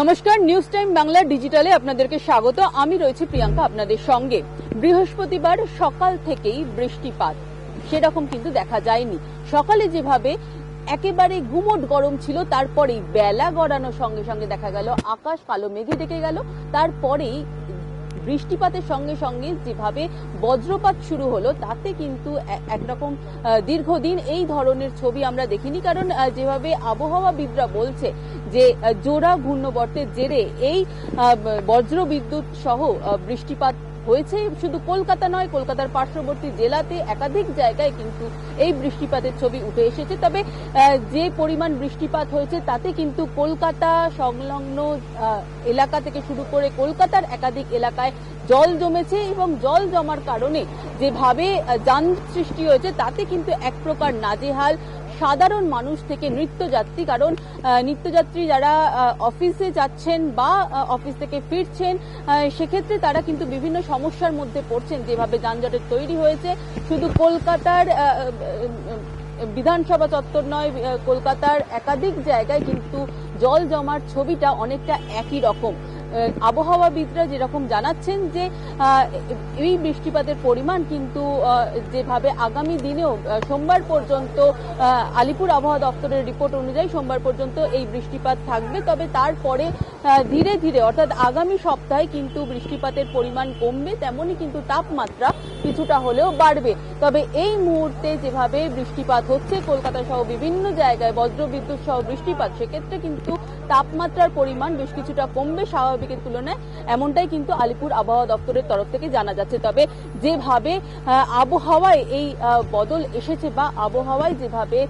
নমস্কার, news time Bangla ডিজিটালে আপনাদেরকে স্বাগত। আমি রয়েছি প্রিয়াঙ্কা আপনাদের সঙ্গে। বৃহস্পতিবার সকাল থেকেই বৃষ্টিপাত সেরকম কিন্তু দেখা যায়নি। সকালে যেভাবে একেবারে গুমোট গরম ছিল, তারপরেই বেলা গড়ানোর সঙ্গে সঙ্গে দেখা গেল আকাশ কালো মেঘে ঢেকে গেল। তারপরেই বৃষ্টিপাতের সঙ্গে সঙ্গে যেভাবে বজ্রপাত শুরু হলো, তাতে কিন্তু একরকম দীর্ঘদিন এই ধরনের ছবি আমরা দেখিনি। কারণ যেভাবে আবহাওয়াবিদরা বলছে যে জোড়া ঘূর্ণবর্তের জেরে এই বজ্র বিদ্যুৎ সহ বৃষ্টিপাত হয়েছে। শুধু কলকাতা নয়, কলকাতার পার্শ্ববর্তী জেলাতে একাধিক জায়গায় কিন্তু এই বৃষ্টিপাতের ছবি উঠে এসেছে। তবে যে পরিমাণ বৃষ্টিপাত হয়েছে তাতে কিন্তু কলকাতা সংলগ্ন এলাকা থেকে শুরু করে কলকাতার একাধিক এলাকায় জল জমেছে এবং জল জমার কারণে যেভাবে যানজট সৃষ্টি হয়েছে তাতে কিন্তু এক প্রকার নাজেহাল সাধারণ মানুষ থেকে নিত্যযাত্রী। কারণ নিত্যযাত্রী যারা অফিসে যাচ্ছেন বা অফিস থেকে ফিরছেন, সেক্ষেত্রে তারা কিন্তু বিভিন্ন সমস্যার মধ্যে পড়ছেন। যেভাবে যানজটের তৈরি হয়েছে, শুধু কলকাতার বিধানসভা চত্বর নয়, কলকাতার একাধিক জায়গায় কিন্তু জল জমার ছবিটা অনেকটা একই রকম। আবহাওয়াবিদরা যেরকম জানাচ্ছেন যে এই বৃষ্টিপাতের পরিমাণ কিন্তু যেভাবে আগামী দিনেও সোমবার পর্যন্ত আলিপুর আবহাওয়া দপ্তরের রিপোর্ট অনুযায়ী সোমবার পর্যন্ত এই বৃষ্টিপাত থাকবে। তবে তারপরে ধীরে ধীরে অর্থাৎ আগামী সপ্তাহে কিন্তু বৃষ্টিপাতের পরিমাণ কমবে, তেমনই কিন্তু তাপমাত্রা কিছুটা হলেও বাড়বে। তবে এই মুহূর্তে যেভাবে বৃষ্টিপাত হচ্ছে কলকাতা সহ বিভিন্ন জায়গায় বজ্রবিদ্যুৎ সহ বৃষ্টিপাত, সেক্ষেত্রে কিন্তু তাপমাত্রার পরিমাণ বেশ কিছুটা কমবে স্বাভাবিকের তুলনায়, এমনটাই কিন্তু আলিপুর আবহাওয়া দপ্তরের তরফ থেকে জানা যাচ্ছে। তবে যেভাবে আবহাওয়ায় এই বদল এসেছে বা আবহাওয়ায় যেভাবে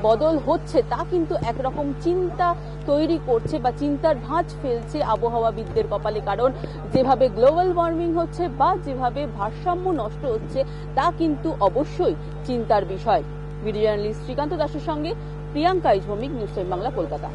বদল হচ্ছে, তা কিন্তু একরকম চিন্তা তৈরি করছে বা চিন্তার ভাঁজ ফেলছে আবহাওয়াবিদদের কপালে। কারণ যেভাবে গ্লোবাল ওয়ার্মিং হচ্ছে বা যেভাবে ভারসাম্য নষ্ট হচ্ছে, তা কিন্তু অবশ্যই চিন্তার বিষয়। ভিডিও জার্নালিস্ট শ্রীকান্ত দাসের সঙ্গে প্রিয়াঙ্কা ইজভৌমিক, নিউজ টাইম বাংলা, কলকাতা।